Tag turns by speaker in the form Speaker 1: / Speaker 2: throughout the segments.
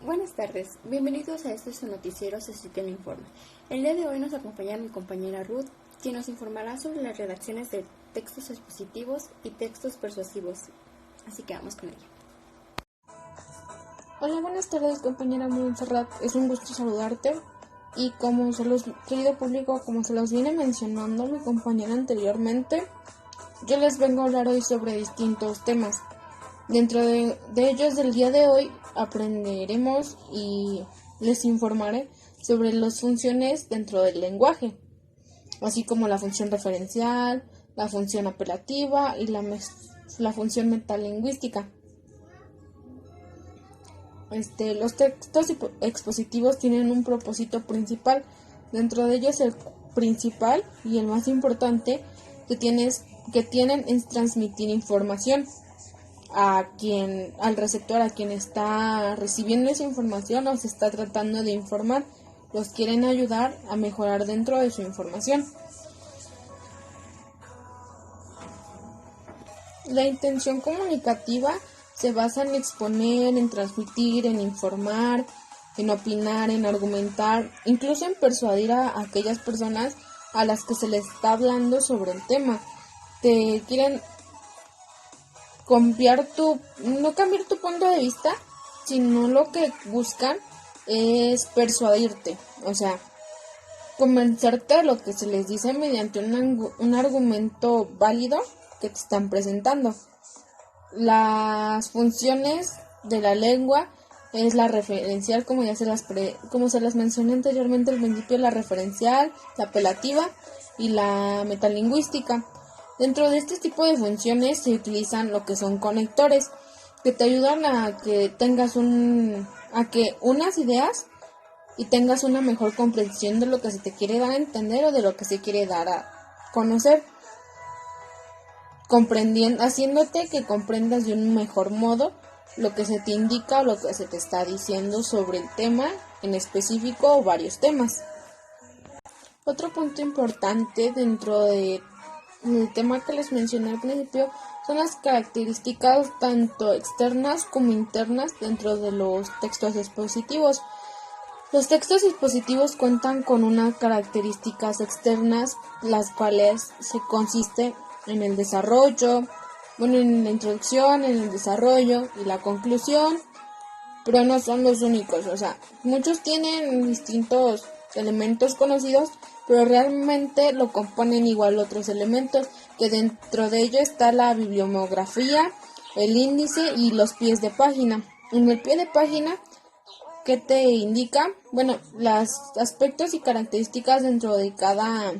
Speaker 1: Buenas tardes, bienvenidos a este su noticiero Cecilia Informa. El día de hoy nos acompaña mi compañera Ruth, quien nos informará sobre las redacciones de textos expositivos y textos persuasivos. Así que vamos con ella.
Speaker 2: Hola, buenas tardes compañera Montserrat, es un gusto saludarte y querido público, como se los viene mencionando mi compañera anteriormente, yo les vengo a hablar hoy sobre distintos temas. Dentro de ellos del día de hoy aprenderemos y les informaré sobre las funciones dentro del lenguaje, así como la función referencial, la función apelativa y la función metalingüística. Los textos expositivos tienen un propósito principal. Dentro de ellos el principal y el más importante que tienen es transmitir información al receptor, a quien está recibiendo esa información o se está tratando de informar. Los quieren ayudar a mejorar dentro de su información. La intención comunicativa se basa en exponer, en transmitir, en informar, en opinar, en argumentar, incluso en persuadir a aquellas personas a las que se les está hablando sobre el tema. Te quieren no cambiar tu punto de vista, sino lo que buscan es persuadirte, o sea, convencerte de lo que se les dice mediante un argumento válido que te están presentando. Las funciones de la lengua es la referencial, como se las mencioné anteriormente al principio, la referencial, la apelativa y la metalingüística. Dentro de este tipo de funciones se utilizan lo que son conectores, que te ayudan a que tengas unas ideas y tengas una mejor comprensión de lo que se te quiere dar a entender o de lo que se quiere dar a conocer, haciéndote que comprendas de un mejor modo lo que se te indica o lo que se te está diciendo sobre el tema en específico o varios temas. Otro punto importante dentro del tema que les mencioné al principio son las características tanto externas como internas dentro de los textos expositivos. Los textos expositivos cuentan con unas características externas, las cuales se consisten en el desarrollo, en la introducción, en el desarrollo y la conclusión, pero no son los únicos, o sea, muchos tienen distintos elementos conocidos, pero realmente lo componen igual otros elementos, que dentro de ello está la bibliografía, el índice y los pies de página. En el pie de página, ¿qué te indica? Los aspectos y características dentro de cada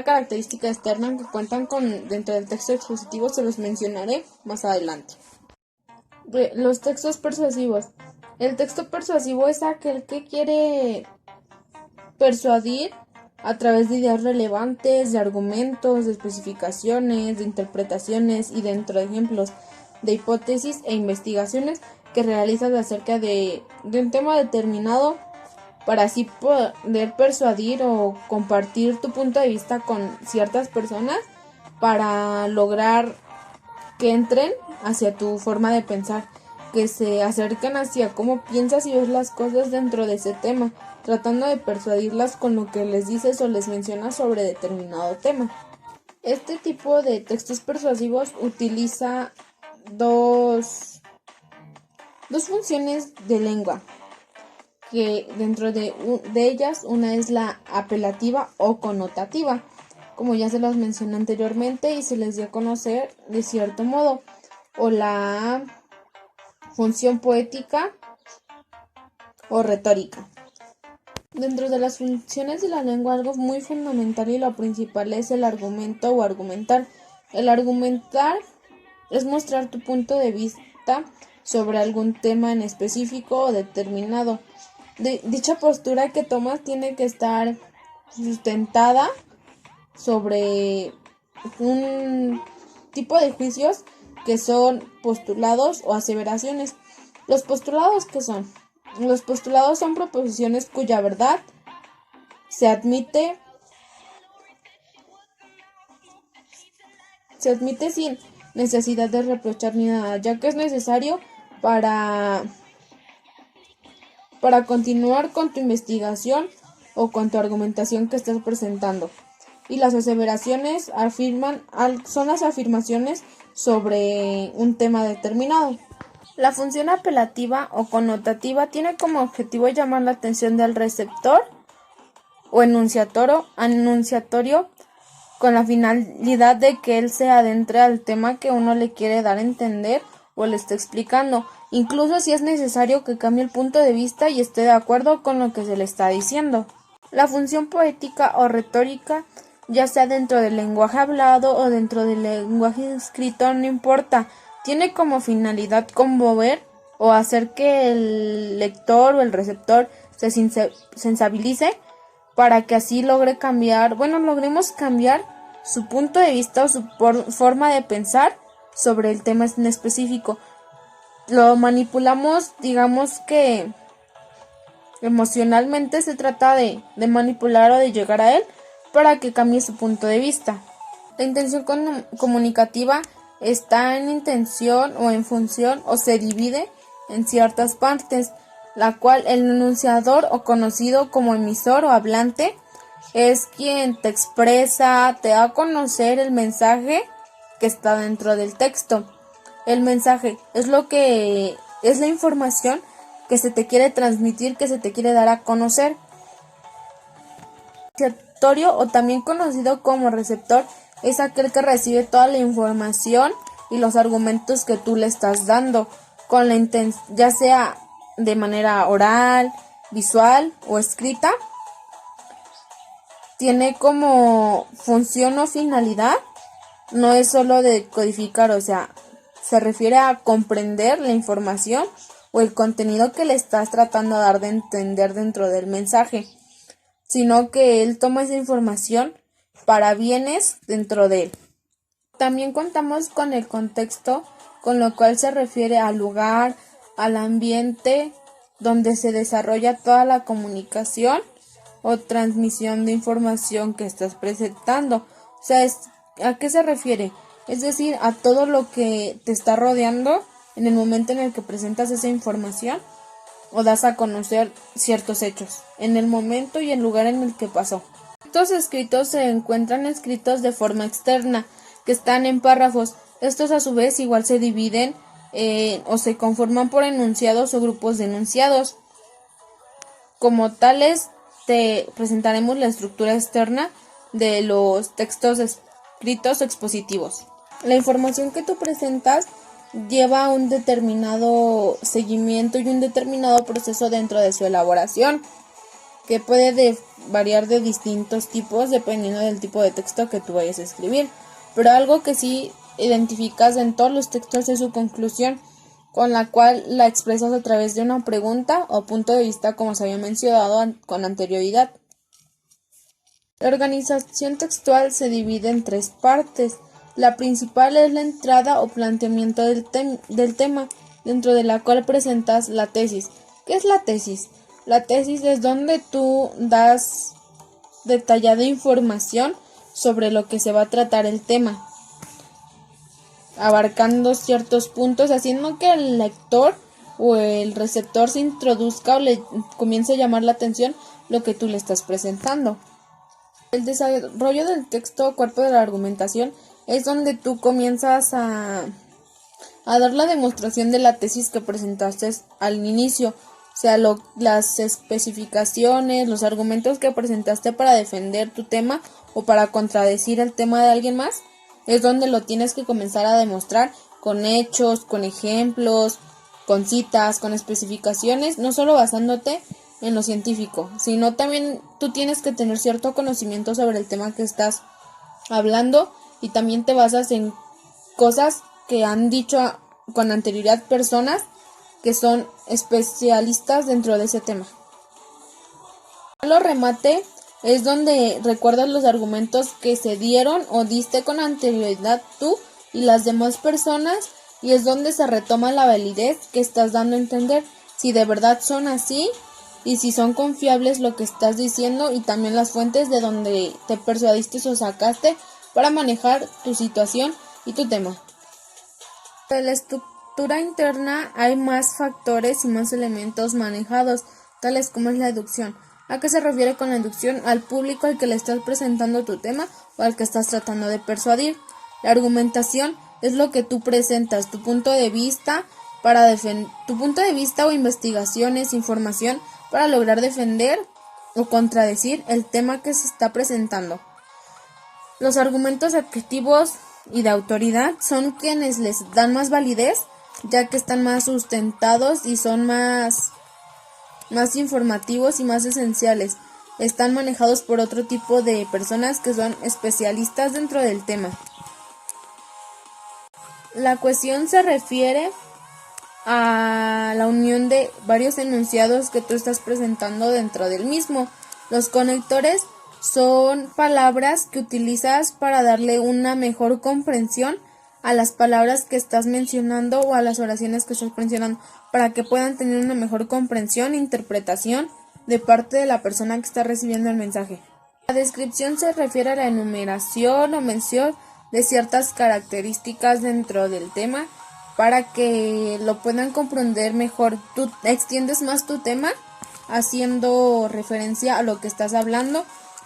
Speaker 2: característica externa que cuentan con dentro del texto expositivo se los mencionaré más adelante. Los textos persuasivos. El texto persuasivo es aquel que quiere persuadir a través de ideas relevantes, de argumentos, de especificaciones, de interpretaciones y dentro de ejemplos de hipótesis e investigaciones que realizas acerca de un tema determinado, para así poder persuadir o compartir tu punto de vista con ciertas personas para lograr que entren hacia tu forma de pensar, que se acerquen hacia cómo piensas y ves las cosas dentro de ese tema, tratando de persuadirlas con lo que les dices o les mencionas sobre determinado tema. Este tipo de textos persuasivos utiliza dos funciones de lengua, que dentro de ellas una es la apelativa o connotativa, como ya se los mencioné anteriormente y se les dio a conocer de cierto modo, o la función poética o retórica. Dentro de las funciones de la lengua, algo muy fundamental y lo principal es el argumento o argumentar. El argumentar es mostrar tu punto de vista sobre algún tema en específico o determinado. Dicha postura que tomas tiene que estar sustentada sobre un tipo de juicios que son postulados o aseveraciones. ¿Los postulados qué son? Los postulados son proposiciones cuya verdad se admite sin necesidad de reprochar ni nada, ya que es necesario para para continuar con tu investigación o con tu argumentación que estás presentando. Y las aseveraciones son las afirmaciones sobre un tema determinado. La función apelativa o connotativa tiene como objetivo llamar la atención del receptor o enunciatorio con la finalidad de que él se adentre al tema que uno le quiere dar a entender o le esté explicando, incluso si es necesario que cambie el punto de vista y esté de acuerdo con lo que se le está diciendo. La función poética o retórica, ya sea dentro del lenguaje hablado o dentro del lenguaje escrito, no importa, tiene como finalidad conmover o hacer que el lector o el receptor se sensibilice para que así logremos cambiar su punto de vista o su forma de pensar sobre el tema en específico. Lo manipulamos, digamos que emocionalmente se trata de manipular o de llegar a él para que cambie su punto de vista. La intención comunicativa está en intención o en función o se divide en ciertas partes, la cual el enunciador o conocido como emisor o hablante es quien te expresa, te da a conocer el mensaje que está dentro del texto. El mensaje es la información que se te quiere transmitir, que se te quiere dar a conocer. El receptorio, o también conocido como receptor, es aquel que recibe toda la información y los argumentos que tú le estás dando, con la ya sea de manera oral, visual o escrita. Tiene como función o finalidad, no es solo de codificar, o sea, se refiere a comprender la información o el contenido que le estás tratando de dar de entender dentro del mensaje, sino que él toma esa información para bienes dentro de él. También contamos con el contexto, con lo cual se refiere al lugar, al ambiente donde se desarrolla toda la comunicación o transmisión de información que estás presentando. O sea, ¿a qué se refiere? Es decir, a todo lo que te está rodeando en el momento en el que presentas esa información o das a conocer ciertos hechos, en el momento y el lugar en el que pasó. Estos escritos se encuentran escritos de forma externa, que están en párrafos. Estos a su vez igual se dividen o se conforman por enunciados o grupos de enunciados. Como tales, te presentaremos la estructura externa de los textos escritos o expositivos. La información que tú presentas lleva un determinado seguimiento y un determinado proceso dentro de su elaboración, que puede variar de distintos tipos dependiendo del tipo de texto que tú vayas a escribir. Pero algo que sí identificas en todos los textos es su conclusión, con la cual la expresas a través de una pregunta o punto de vista, como se había mencionado con anterioridad. La organización textual se divide en tres partes. La principal es la entrada o planteamiento del tema, dentro de la cual presentas la tesis. ¿Qué es la tesis? La tesis es donde tú das detallada información sobre lo que se va a tratar el tema, abarcando ciertos puntos, haciendo que el lector o el receptor se introduzca o le comience a llamar la atención lo que tú le estás presentando. El desarrollo del texto o cuerpo de la argumentación es donde tú comienzas a dar la demostración de la tesis que presentaste al inicio, o sea, las especificaciones, los argumentos que presentaste para defender tu tema o para contradecir el tema de alguien más, es donde lo tienes que comenzar a demostrar con hechos, con ejemplos, con citas, con especificaciones, no solo basándote en lo científico, sino también tú tienes que tener cierto conocimiento sobre el tema que estás hablando y también te basas en cosas que han dicho con anterioridad personas que son especialistas dentro de ese tema. El remate es donde recuerdas los argumentos que se dieron o diste con anterioridad tú y las demás personas, y es donde se retoma la validez que estás dando a entender, si de verdad son así y si son confiables lo que estás diciendo, y también las fuentes de donde te persuadiste o sacaste para manejar tu situación y tu tema. En la estructura interna hay más factores y más elementos manejados, tales como es la deducción. ¿A qué se refiere con la deducción? Al público al que le estás presentando tu tema o al que estás tratando de persuadir. La argumentación es lo que tú presentas, tu punto de vista tu punto de vista o investigaciones, información para lograr defender o contradecir el tema que se está presentando. Los argumentos objetivos y de autoridad son quienes les dan más validez, ya que están más sustentados y son más informativos y más esenciales. Están manejados por otro tipo de personas que son especialistas dentro del tema. La cohesión se refiere a la unión de varios enunciados que tú estás presentando dentro del mismo. Los conectores son palabras que utilizas para darle una mejor comprensión a las palabras que estás mencionando o a las oraciones que estás mencionando, para que puedan tener una mejor comprensión e interpretación de parte de la persona que está recibiendo el mensaje. La descripción se refiere a la enumeración o mención de ciertas características dentro del tema para que lo puedan comprender mejor. Tú extiendes más tu tema haciendo referencia a lo que estás hablando,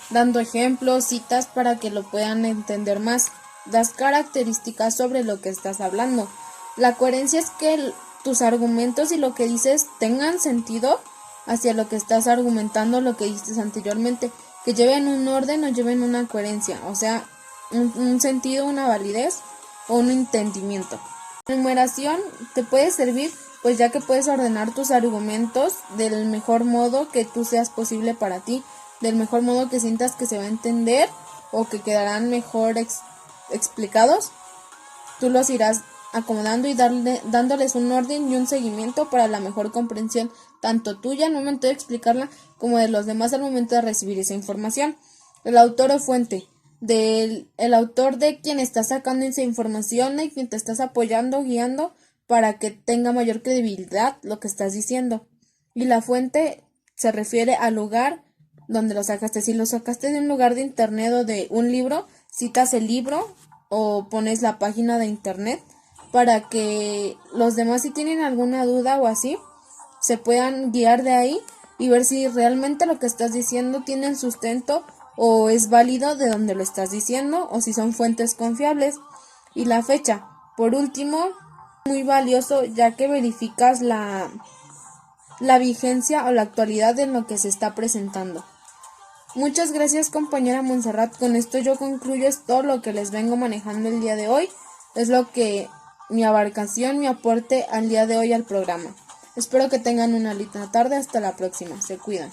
Speaker 2: dando ejemplos, citas para que lo puedan entender más. Das características sobre lo que estás hablando. La coherencia es que tus argumentos y lo que dices tengan sentido hacia lo que estás argumentando, lo que dijiste anteriormente, que lleven un orden o lleven una coherencia, o sea, un sentido, una validez o un entendimiento. La numeración te puede servir, pues ya que puedes ordenar tus argumentos del mejor modo que tú seas posible para ti, del mejor modo que sientas que se va a entender o que quedarán mejor explicados. Tú los irás acomodando y dándoles un orden y un seguimiento para la mejor comprensión, tanto tuya al momento de explicarla como de los demás al momento de recibir esa información. El autor o fuente. El autor de quien está sacando esa información y quien te estás apoyando, guiando para que tenga mayor credibilidad lo que estás diciendo. Y la fuente se refiere al lugar donde lo sacaste. Si lo sacaste de un lugar de internet o de un libro, citas el libro o pones la página de internet para que los demás, si tienen alguna duda o así, se puedan guiar de ahí y ver si realmente lo que estás diciendo tiene sustento o es válido de donde lo estás diciendo, o si son fuentes confiables. Y la fecha, por último, muy valioso, ya que verificas la vigencia o la actualidad de lo que se está presentando. Muchas gracias, compañera Montserrat. Con esto yo concluyo todo lo que les vengo manejando el día de hoy. Es lo que mi abarcación, mi aporte al día de hoy al programa. Espero que tengan una linda tarde. Hasta la próxima. Se cuidan.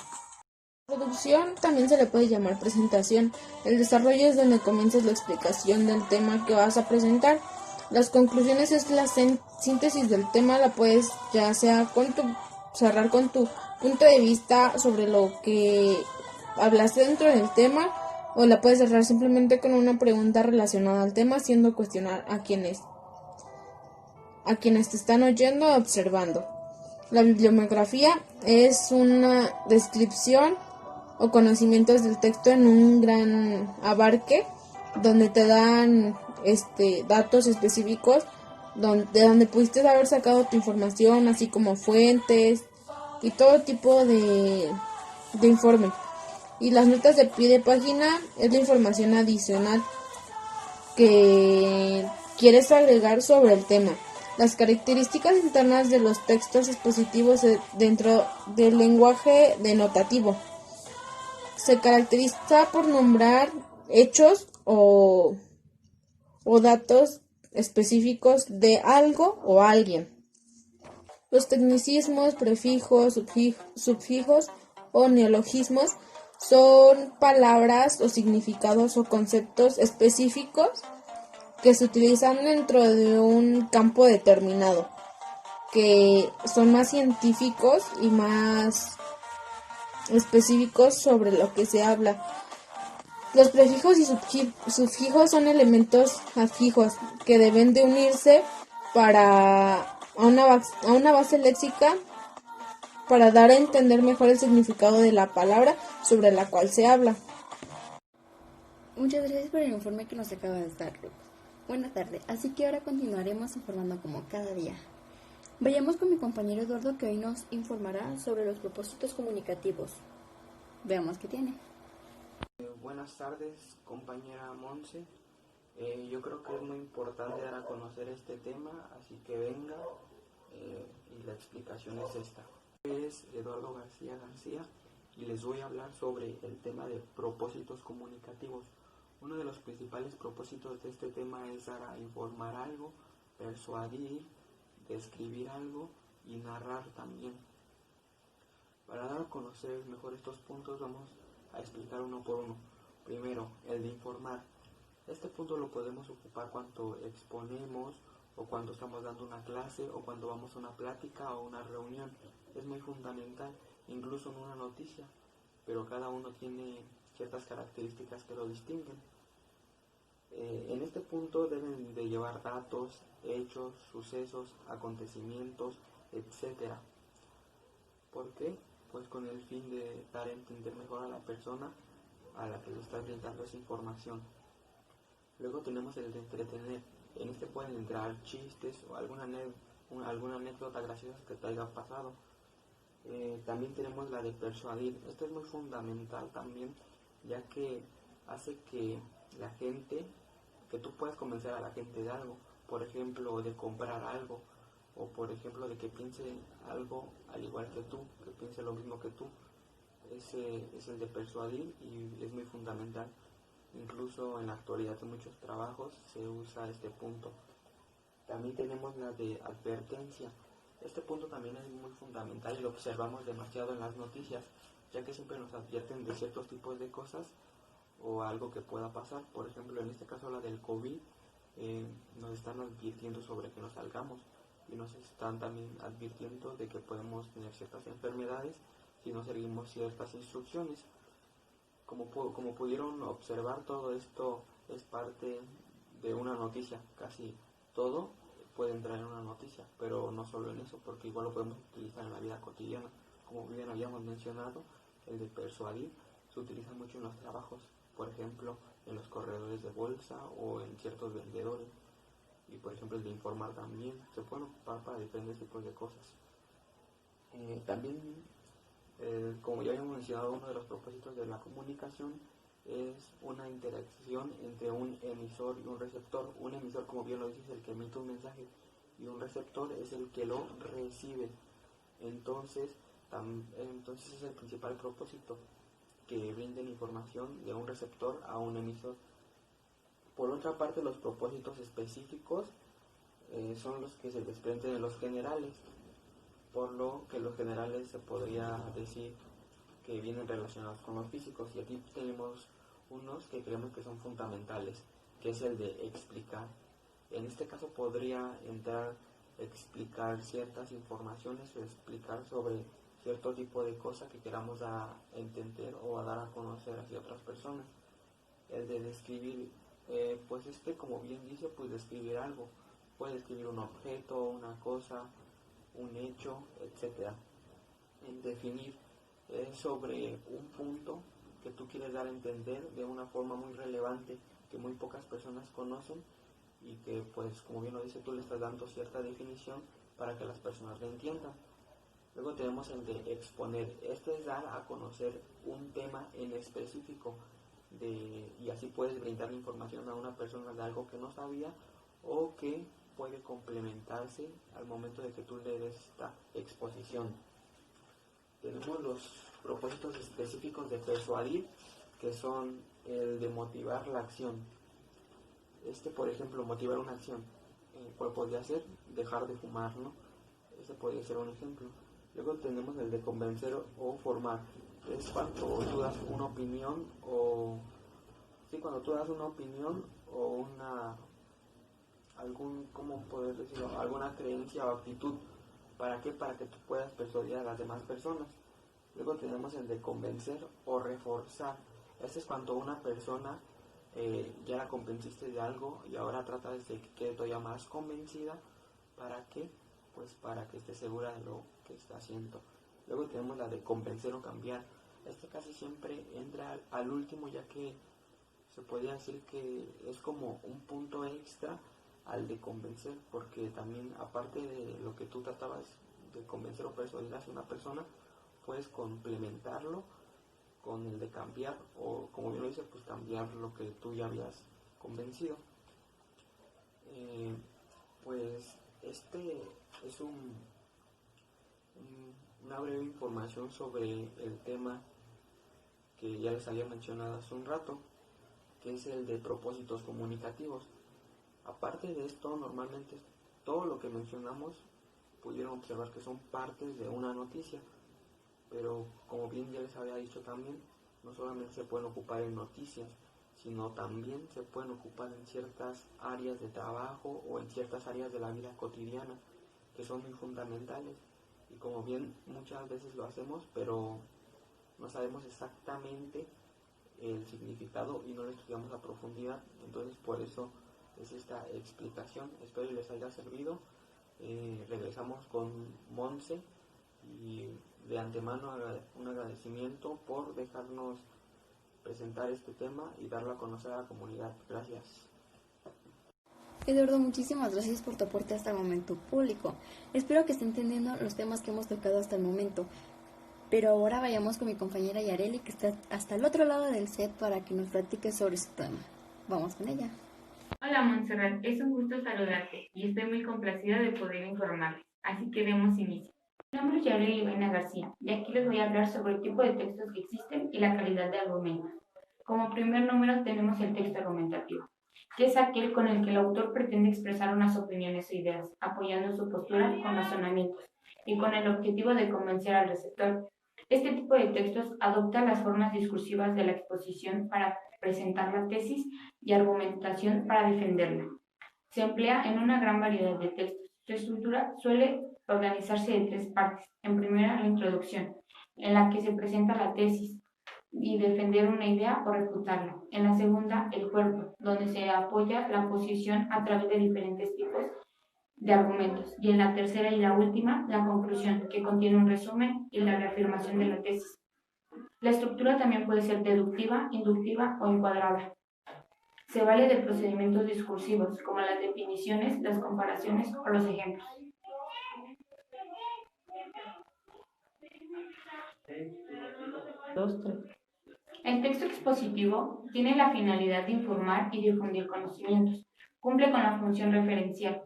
Speaker 2: Producción también se le puede llamar presentación. El desarrollo es donde comienzas la explicación del tema que vas a presentar. Las conclusiones es la síntesis del tema. La puedes ya sea cerrar con tu punto de vista sobre lo que hablaste dentro del tema, o la puedes cerrar simplemente con una pregunta relacionada al tema, haciendo cuestionar a quienes te están oyendo o observando. La bibliografía es una descripción o conocimientos del texto en un gran abarque, donde te dan datos específicos de donde pudiste haber sacado tu información, así como fuentes y todo tipo de informe. Y las notas de pie de página es la información adicional que quieres agregar sobre el tema. Las características internas de los textos expositivos dentro del lenguaje denotativo. Se caracteriza por nombrar hechos o datos específicos de algo o alguien. Los tecnicismos, prefijos, sufijos o neologismos son palabras o significados o conceptos específicos que se utilizan dentro de un campo determinado, que son más científicos y más específicos sobre lo que se habla. Los prefijos y sufijos son elementos afijos que deben de unirse a una base léxica para dar a entender mejor el significado de la palabra sobre la cual se habla.
Speaker 1: Muchas gracias por el informe que nos acaba de dar, Ruth. Buena tarde, así que ahora continuaremos informando como cada día. Vayamos con mi compañero Eduardo, que hoy nos informará sobre los propósitos comunicativos. Veamos qué tiene.
Speaker 3: Buenas tardes, compañera Monse. Yo creo que es muy importante dar a conocer este tema, así que venga, y la explicación es esta. Es Eduardo García García y les voy a hablar sobre el tema de propósitos comunicativos. Uno de los principales propósitos de este tema es dar a informar algo, persuadir, describir algo y narrar también. Para dar a conocer mejor estos puntos vamos a explicar uno por uno. Primero, el de informar. Este punto lo podemos ocupar cuando exponemos o cuando estamos dando una clase o cuando vamos a una plática o una reunión. Es muy fundamental, incluso en una noticia, pero cada uno tiene ciertas características que lo distinguen. En este punto deben de llevar datos, hechos, sucesos, acontecimientos, etcétera. ¿Por qué? Pues con el fin de dar a entender mejor a la persona a la que le estás brindando esa información. Luego tenemos el de entretener. En este pueden entrar chistes o alguna anécdota graciosa que te haya pasado. También tenemos la de persuadir. Esto es muy fundamental también, ya que hace que la gente, que tú puedas convencer a la gente de algo, por ejemplo, de comprar algo, o por ejemplo de que piense algo al igual que tú, que piense lo mismo que tú. Ese es el de persuadir y es muy fundamental. Incluso en la actualidad en muchos trabajos se usa este punto. También tenemos la de advertencia. Este punto también es muy fundamental y lo observamos demasiado en las noticias, ya que siempre nos advierten de ciertos tipos de cosas o algo que pueda pasar. Por ejemplo, en este caso la del COVID, nos están advirtiendo sobre que nos salgamos y nos están también advirtiendo de que podemos tener ciertas enfermedades si no seguimos ciertas instrucciones. Como pudieron observar, todo esto es parte de una noticia. Casi todo puede entrar en una noticia, pero no solo en eso, porque igual lo podemos utilizar en la vida cotidiana. Como bien habíamos mencionado, el de persuadir se utiliza mucho en los trabajos, por ejemplo, en los corredores de bolsa o en ciertos vendedores. Y por ejemplo el de informar también se puede ocupar para diferentes tipos de cosas. También, como ya habíamos mencionado, uno de los propósitos de la comunicación es una interacción entre un emisor y un receptor. Un emisor, como bien lo dice, es el que emite un mensaje y un receptor es el que lo recibe. Entonces es el principal propósito, que brinden información de un receptor a un emisor. Por otra parte, los propósitos específicos son los que se desprenden de los generales, por lo que los generales se podría decir que vienen relacionados con los físicos, y aquí tenemos unos que creemos que son fundamentales, que es el de explicar. En este caso podría entrar explicar ciertas informaciones o explicar sobre cierto tipo de cosa que queramos dar a entender o a dar a conocer hacia otras personas. El de describir, pues como bien dice, pues describir algo. Puede describir un objeto, una cosa, un hecho, etcétera. El definir es sobre un punto que tú quieres dar a entender de una forma muy relevante que muy pocas personas conocen y que, pues como bien lo dice, tú le estás dando cierta definición para que las personas lo entiendan. Luego tenemos el de exponer. Este es dar a conocer un tema en específico, y así puedes brindar información a una persona de algo que no sabía o que puede complementarse al momento de que tú le des esta exposición. Tenemos los propósitos específicos de persuadir, que son el de motivar la acción. Por ejemplo, motivar una acción. ¿Cuál podría ser? Dejar de fumar, ¿no? Ese podría ser un ejemplo. Luego tenemos el de convencer o formar. Es cuando tú das una opinión o alguna creencia o actitud. ¿Para qué? Para que tú puedas persuadir a las demás personas. Luego tenemos el de convencer o reforzar. Este es cuando una persona ya la convenciste de algo y ahora tratas de que quede todavía más convencida. ¿Para qué? Pues para que esté segura de lo que está haciendo. Luego tenemos la de convencer o cambiar. Casi siempre entra al último, ya que se podría decir que es como un punto extra al de convencer, porque también aparte de lo que tú tratabas de convencer o persuadir a una persona, puedes complementarlo con el de cambiar, o como bien lo dice, pues cambiar lo que tú ya habías convencido. Pues este es una breve información sobre el tema que ya les había mencionado hace un rato, que es el de propósitos comunicativos. Aparte de esto, normalmente todo lo que mencionamos pudieron observar que son partes de una noticia, pero como bien ya les había dicho también, no solamente se pueden ocupar en noticias, sino también se pueden ocupar en ciertas áreas de trabajo o en ciertas áreas de la vida cotidiana que son muy fundamentales, y como bien muchas veces lo hacemos, pero no sabemos exactamente el significado y no lo estudiamos a profundidad. Entonces por eso es esta explicación. Espero que les haya servido. Regresamos con Monse, y de antemano un agradecimiento por dejarnos presentar este tema y darlo a conocer a la comunidad. Gracias.
Speaker 1: Eduardo, muchísimas gracias por tu aporte hasta el momento público. Espero que esté entendiendo los temas que hemos tocado hasta el momento. Pero ahora vayamos con mi compañera Yareli, que está hasta el otro lado del set, para que nos platique sobre su tema. Vamos con ella.
Speaker 4: Hola Montserrat, es un gusto saludarte y estoy muy complacida de poder informarles, así que demos inicio. Mi nombre es Yareli Ibaina García y aquí les voy a hablar sobre el tipo de textos que existen y la calidad de argumentos. Como primer número tenemos el texto argumentativo, que es aquel con el que el autor pretende expresar unas opiniones o ideas, apoyando su postura con razonamientos y con el objetivo de convencer al receptor. Este tipo de textos adopta las formas discursivas de la exposición para presentar la tesis y argumentación para defenderla. Se emplea en una gran variedad de textos. Su estructura suele organizarse de tres partes. En primera, la introducción, en la que se presenta la tesis y defender una idea o refutarla. En la segunda, el cuerpo, donde se apoya la posición a través de diferentes tipos de argumentos. Y en la tercera y la última, la conclusión, que contiene un resumen y la reafirmación de la tesis. La estructura también puede ser deductiva, inductiva o encuadrada. Se vale de procedimientos discursivos, como las definiciones, las comparaciones o los ejemplos. El texto expositivo tiene la finalidad de informar y difundir conocimientos. Cumple con la función referencial.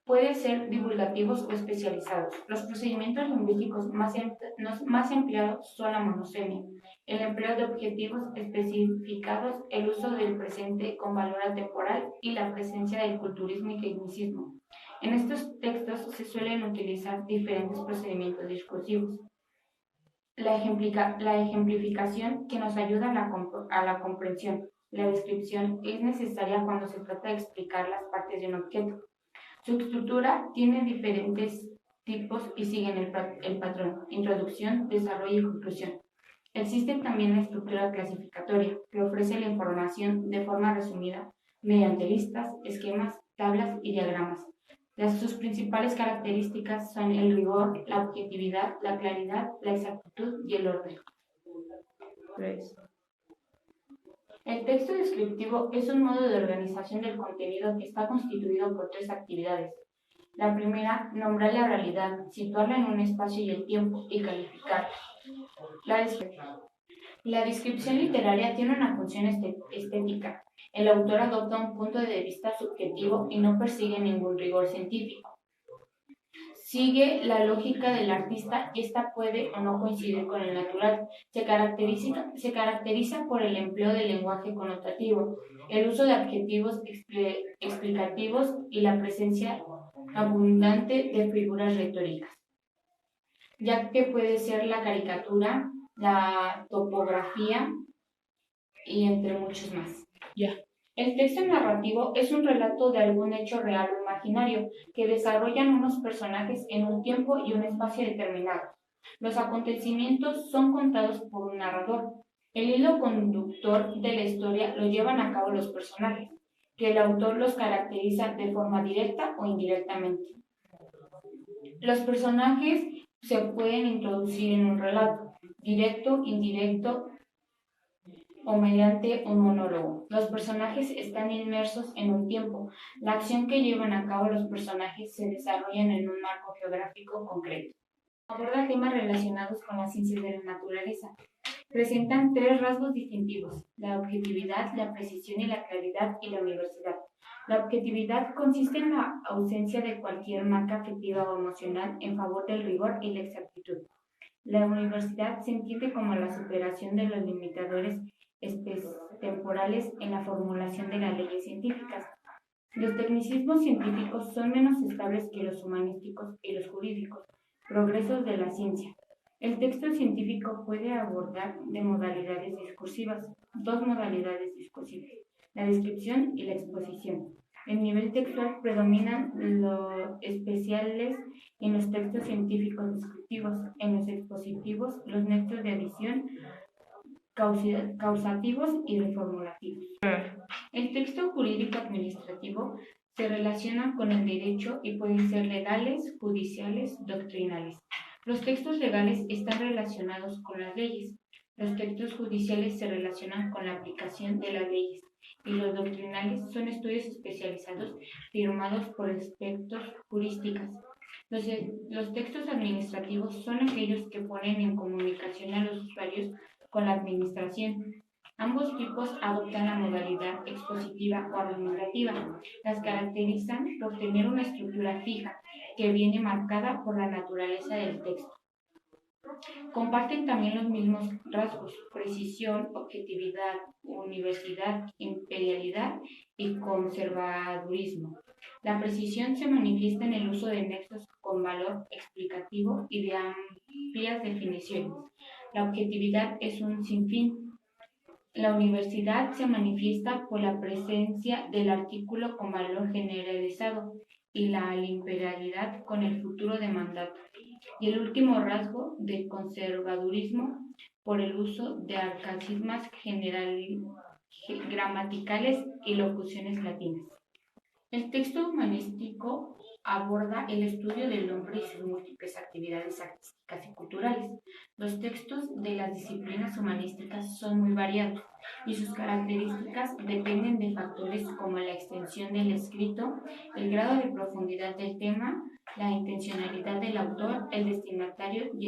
Speaker 4: Puede ser divulgativos o especializados. Los procedimientos lingüísticos más empleados son la monosemia, el empleo de objetivos especificados, el uso del presente con valor atemporal y la presencia del culturismo y tecnicismo. En estos textos se suelen utilizar diferentes procedimientos discursivos. La ejemplificación, que nos ayuda a la comprensión. La descripción es necesaria cuando se trata de explicar las partes de un objeto. Su estructura tiene diferentes tipos y siguen el patrón: introducción, desarrollo y conclusión. Existe también la estructura clasificatoria, que ofrece la información de forma resumida mediante listas, esquemas, tablas y diagramas. Sus principales características son el rigor, la objetividad, la claridad, la exactitud y el orden. 3. El texto descriptivo es un modo de organización del contenido que está constituido por tres actividades. La primera, nombrar la realidad, situarla en un espacio y el tiempo y calificarla. La descripción literaria tiene una función estética. El autor adopta un punto de vista subjetivo y no persigue ningún rigor científico. Sigue la lógica del artista y esta puede o no coincidir con el natural. Se caracteriza por el empleo del lenguaje connotativo, el uso de adjetivos explicativos y la presencia abundante de figuras retóricas, ya que puede ser la caricatura, la topografía y entre muchos más. El texto narrativo es un relato de algún hecho real o imaginario que desarrollan unos personajes en un tiempo y un espacio determinados. Los acontecimientos son contados por un narrador. El hilo conductor de la historia lo llevan a cabo los personajes, que el autor los caracteriza de forma directa o indirectamente. Los personajes se pueden introducir en un relato, directo, indirecto, o mediante un monólogo. Los personajes están inmersos en un tiempo. La acción que llevan a cabo los personajes se desarrollan en un marco geográfico concreto. Aborda temas relacionados con las ciencias de la naturaleza. Presentan 3 rasgos distintivos: la objetividad, la precisión y la claridad, y la universidad. La objetividad consiste en la ausencia de cualquier marca afectiva o emocional en favor del rigor y la exactitud. La universidad se entiende como la superación de los limitadores temporales en la formulación de las leyes científicas. Los tecnicismos científicos son menos estables que los humanísticos y los jurídicos. Progresos de la ciencia. El texto científico puede abordar de modalidades discursivas, 2 modalidades discursivas: la descripción y la exposición. El nivel textual predominan los especiales en los textos científicos descriptivos, en los expositivos los nexos de adición, causativos y reformulativos. El texto jurídico administrativo se relaciona con el derecho y pueden ser legales, judiciales, doctrinales. Los textos legales están relacionados con las leyes. Los textos judiciales se relacionan con la aplicación de las leyes, y los doctrinales son estudios especializados firmados por expertos jurísticas. Los textos administrativos son aquellos que ponen en comunicación a los usuarios con la administración. Ambos tipos adoptan la modalidad expositiva o argumentativa. Las caracterizan por tener una estructura fija que viene marcada por la naturaleza del texto. Comparten también los mismos rasgos: precisión, objetividad, universidad, imperialidad y conservadurismo. La precisión se manifiesta en el uso de nexos con valor explicativo y de amplias definiciones. La objetividad es un sinfín. La universidad se manifiesta por la presencia del artículo con valor generalizado, y la imperialidad con el futuro de mandato. Y el último rasgo de conservadurismo por el uso de arcaísmos gramaticales y locuciones latinas. El texto humanístico aborda el estudio del hombre y sus múltiples actividades artísticas y culturales. Los textos de las disciplinas humanísticas son muy variados y sus características dependen de factores como la extensión del escrito, el grado de profundidad del tema, la intencionalidad del autor, el destinatario y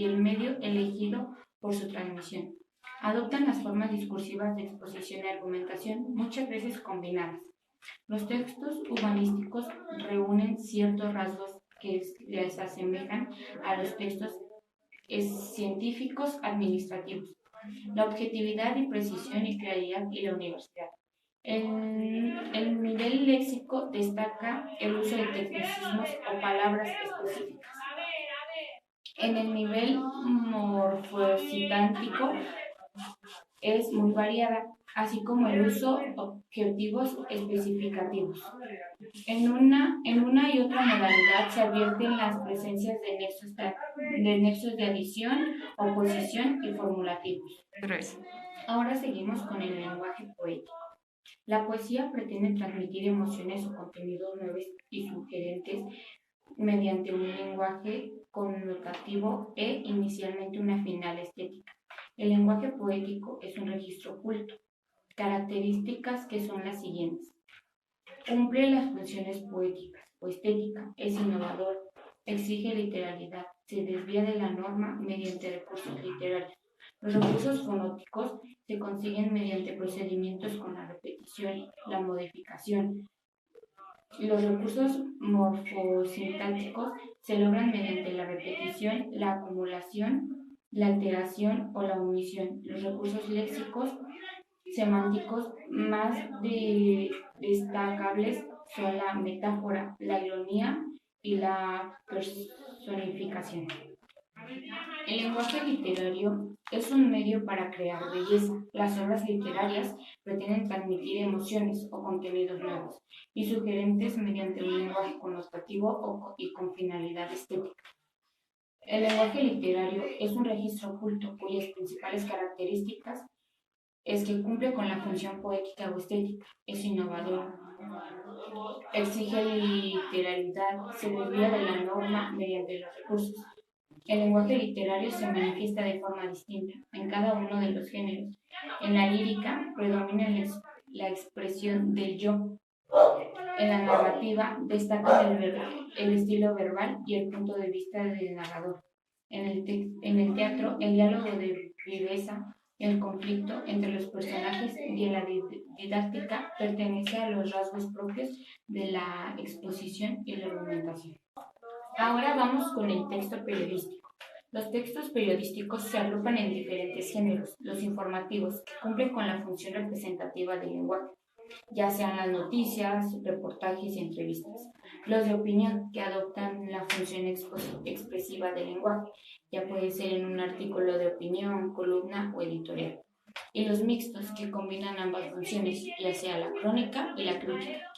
Speaker 4: el medio elegido por su transmisión. Adoptan las formas discursivas de exposición y argumentación, muchas veces combinadas. Los textos humanísticos reúnen ciertos rasgos que les asemejan a los textos científicos administrativos: la objetividad y precisión y claridad, y la universidad. En el nivel léxico destaca el uso de tecnicismos o palabras específicas. En el nivel morfosintántico es muy variada, así como el uso de objetivos especificativos. En una y otra modalidad se advierten las presencias de nexos de adición, oposición y formulativos. Ahora seguimos con el lenguaje poético. La poesía pretende transmitir emociones o contenidos nuevos y sugerentes mediante un lenguaje connotativo e inicialmente una final estética. El lenguaje poético es un registro oculto. Características que son las siguientes: cumple las funciones poéticas o estética, es innovador, exige literalidad, se desvía de la norma mediante recursos literarios. Los recursos fonóticos se consiguen mediante procedimientos con la repetición, la modificación. Los recursos morfosintácticos se logran mediante la repetición, la acumulación, la alteración o la omisión. Los recursos léxicos semánticos más destacables son la metáfora, la ironía y la personificación. El lenguaje literario es un medio para crear belleza. Las obras literarias pretenden transmitir emociones o contenidos nuevos y sugerentes mediante un lenguaje connotativo y con finalidad estética. El lenguaje literario es un registro oculto cuyas principales características es que cumple con la función poética o estética, es innovador, exige literalidad, se desvía de la norma mediante los recursos. El lenguaje literario se manifiesta de forma distinta en cada uno de los géneros En la lírica predomina la expresión del yo. En la narrativa destaca el estilo verbal y el punto de vista del narrador. En el teatro, el diálogo de viveza, el conflicto entre los personajes y en la didáctica pertenece a los rasgos propios de la exposición y la argumentación. Ahora vamos con el texto periodístico. Los textos periodísticos se agrupan en diferentes géneros. Los informativos, que cumplen con la función representativa del lenguaje, ya sean las noticias, reportajes y entrevistas. Los de opinión, que adoptan la función expresiva del lenguaje, ya puede ser en un artículo de opinión, columna o editorial. Y los mixtos, que combinan ambas funciones, ya sea la crónica y la crítica.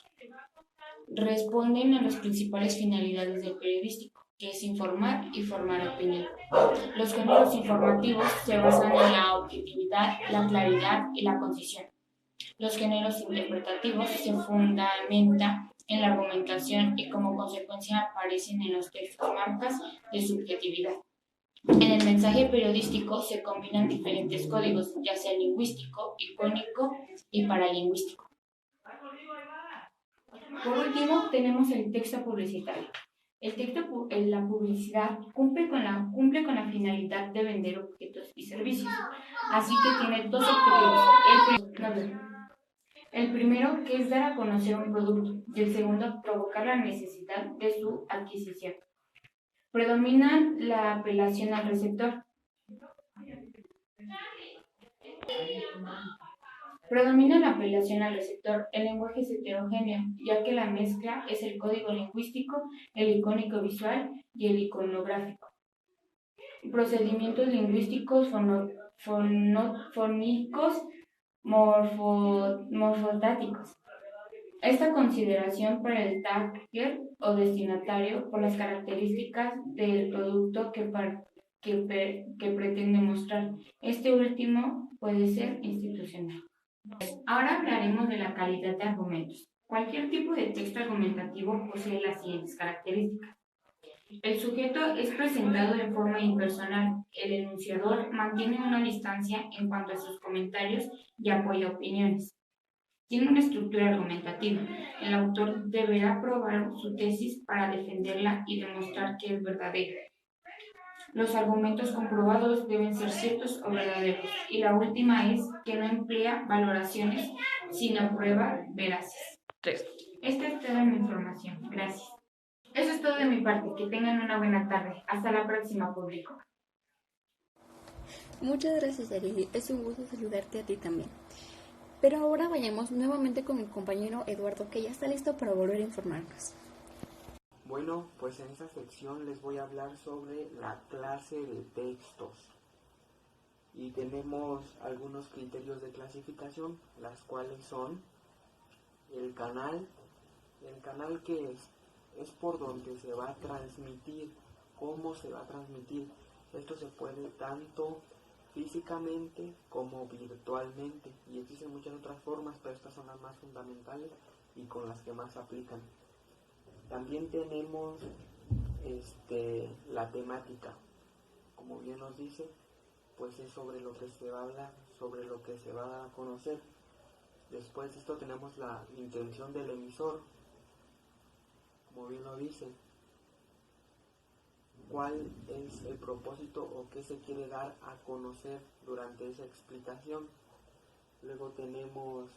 Speaker 4: Responden a las principales finalidades del periodístico, que es informar y formar opinión. Los géneros informativos se basan en la objetividad, la claridad y la concisión. Los géneros interpretativos se fundamentan en la argumentación y como consecuencia aparecen en los textos marcas de subjetividad. En el mensaje periodístico se combinan diferentes códigos, ya sea lingüístico, icónico y paralingüístico. Por último, tenemos el texto publicitario. La publicidad cumple con la finalidad de vender objetos y servicios, así que tiene dos objetivos. El primero, que es dar a conocer un producto, y el segundo, provocar la necesidad de su adquisición. Predomina la apelación al receptor. El lenguaje es heterogéneo, ya que la mezcla es el código lingüístico, el icónico visual y el iconográfico. Procedimientos lingüísticos foníticos, morfodáticos. Esta consideración para el target o destinatario por las características del producto que pretende mostrar. Este último puede ser institucional. Ahora hablaremos de la calidad de argumentos. Cualquier tipo de texto argumentativo posee las siguientes características. El sujeto es presentado de forma impersonal. El enunciador mantiene una distancia en cuanto a sus comentarios y apoya opiniones. Tiene una estructura argumentativa. El autor deberá probar su tesis para defenderla y demostrar que es verdadera. Los argumentos comprobados deben ser ciertos o verdaderos. Y la última es que no emplea valoraciones, sino pruebas veraces. Esta es toda mi información. Gracias. Eso es todo de mi parte. Que tengan una buena tarde. Hasta la próxima, público.
Speaker 1: Muchas gracias, Yareli. Es un gusto saludarte a ti también. Pero ahora vayamos nuevamente con mi compañero Eduardo, que ya está listo para volver a informarnos.
Speaker 3: Bueno, pues en esta sección les voy a hablar sobre la clase de textos. Y tenemos algunos criterios de clasificación, las cuales son el canal que es por donde se va a transmitir, cómo se va a transmitir. Esto se puede tanto físicamente como virtualmente, y existen muchas otras formas, pero estas son las más fundamentales y con las que más se aplican. También tenemos la temática, como bien nos dice, pues es sobre lo que se va a hablar, sobre lo que se va a dar a conocer. Después de esto tenemos la intención del emisor, como bien lo dice, cuál es el propósito o qué se quiere dar a conocer durante esa explicación. Luego tenemos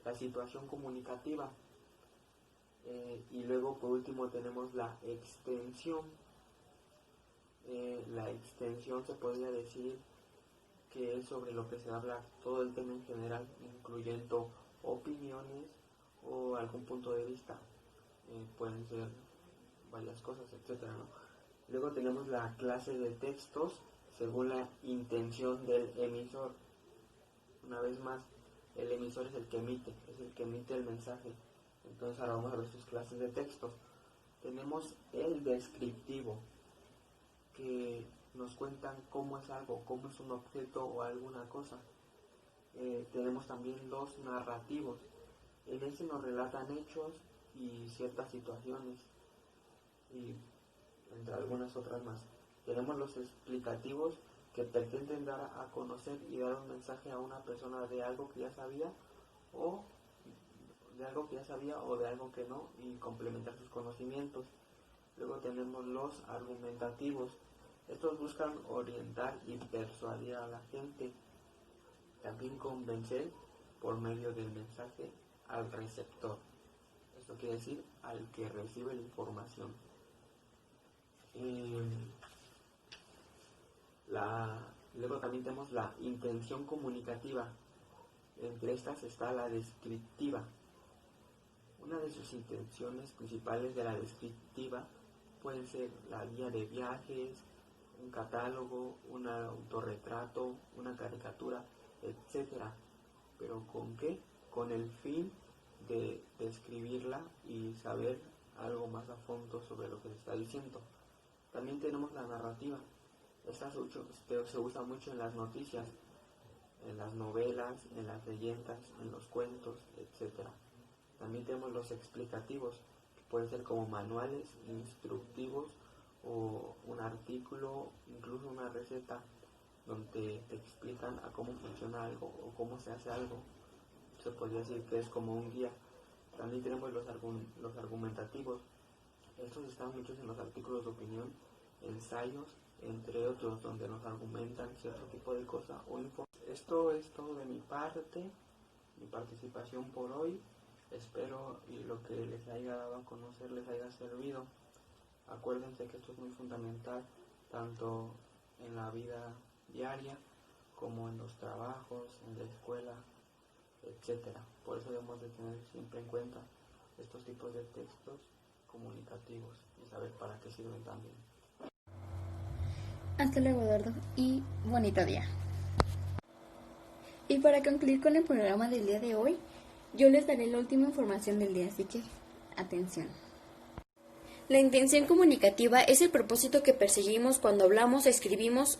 Speaker 3: la situación comunicativa. Y luego por último tenemos la extensión. La extensión se podría decir que es sobre lo que se habla todo el tema en general, incluyendo opiniones o algún punto de vista. Pueden ser varias cosas, etcétera, ¿no? Luego tenemos la clase de textos según la intención del emisor. Una vez más, el emisor es el que emite el mensaje. Entonces ahora vamos a ver sus clases de textos. Tenemos el descriptivo, que nos cuentan cómo es algo, cómo es un objeto o alguna cosa. Tenemos también los narrativos. En ese nos relatan hechos y ciertas situaciones, y entre algunas otras más. Tenemos los explicativos, que pretenden dar a conocer y dar un mensaje a una persona de algo que ya sabía o de algo que no, y complementar sus conocimientos. Luego tenemos los argumentativos. Estos buscan orientar y persuadir a la gente, también convencer por medio del mensaje al receptor. Esto quiere decir al que recibe la información. Luego también tenemos la intención comunicativa. Entre estas está la descriptiva. Una de sus intenciones principales de la descriptiva puede ser la guía de viajes, un catálogo, un autorretrato, una caricatura, etc. ¿Pero con qué? Con el fin de describirla y saber algo más a fondo sobre lo que se está diciendo. También tenemos la narrativa. Esta se usa mucho en las noticias, en las novelas, en las leyendas, en los cuentos, etc. También tenemos los explicativos, que pueden ser como manuales, instructivos o un artículo, incluso una receta donde te explican a cómo funciona algo o cómo se hace algo. Se podría decir que es como un guía. También tenemos los argumentativos. Estos están muchos en los artículos de opinión, ensayos, entre otros, donde nos argumentan cierto tipo de cosa o información. Esto es todo de mi parte, mi participación por hoy. Espero y lo que les haya dado a conocer les haya servido. Acuérdense que esto es muy fundamental, tanto en la vida diaria como en los trabajos, en la escuela, etc. Por eso debemos de tener siempre en cuenta estos tipos de textos comunicativos y saber para qué sirven también.
Speaker 1: Hasta luego, Eduardo, y bonito día. Y para concluir con el programa del día de hoy, yo les daré la última información del día, así que atención. La intención comunicativa es el propósito que perseguimos cuando hablamos, escribimos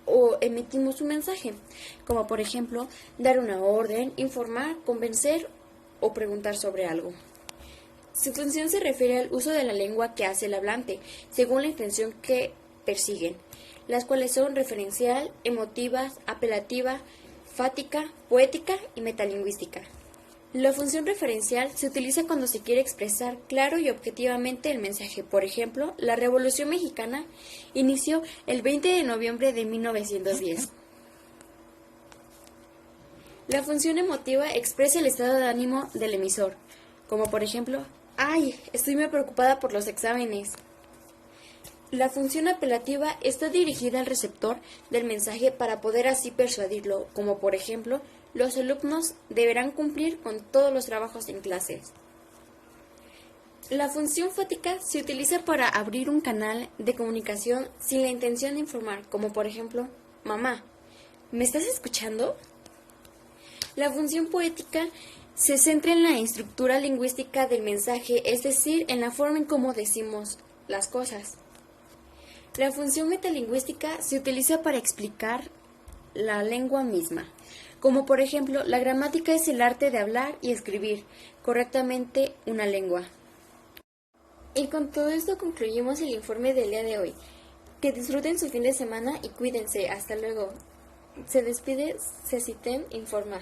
Speaker 1: o emitimos un mensaje, como por ejemplo, dar una orden, informar, convencer o preguntar sobre algo. Su función se refiere al uso de la lengua que hace el hablante, según la intención que persiguen, las cuales son referencial, emotiva, apelativa, fática, poética y metalingüística. La función referencial se utiliza cuando se quiere expresar claro y objetivamente el mensaje. Por ejemplo, la Revolución Mexicana inició el 20 de noviembre de 1910. La función emotiva expresa el estado de ánimo del emisor, como por ejemplo, ¡ay! Estoy muy preocupada por los exámenes. La función apelativa está dirigida al receptor del mensaje para poder así persuadirlo, como por ejemplo, los alumnos deberán cumplir con todos los trabajos en clases. La función fática se utiliza para abrir un canal de comunicación sin la intención de informar, como por ejemplo, mamá, ¿me estás escuchando? La función poética se centra en la estructura lingüística del mensaje, es decir, en la forma en cómo decimos las cosas. La función metalingüística se utiliza para explicar la lengua misma, como por ejemplo, la gramática es el arte de hablar y escribir correctamente una lengua. Y con todo esto concluimos el informe del día de hoy. Que disfruten su fin de semana y cuídense. Hasta luego. Se despide Cecitem Informa.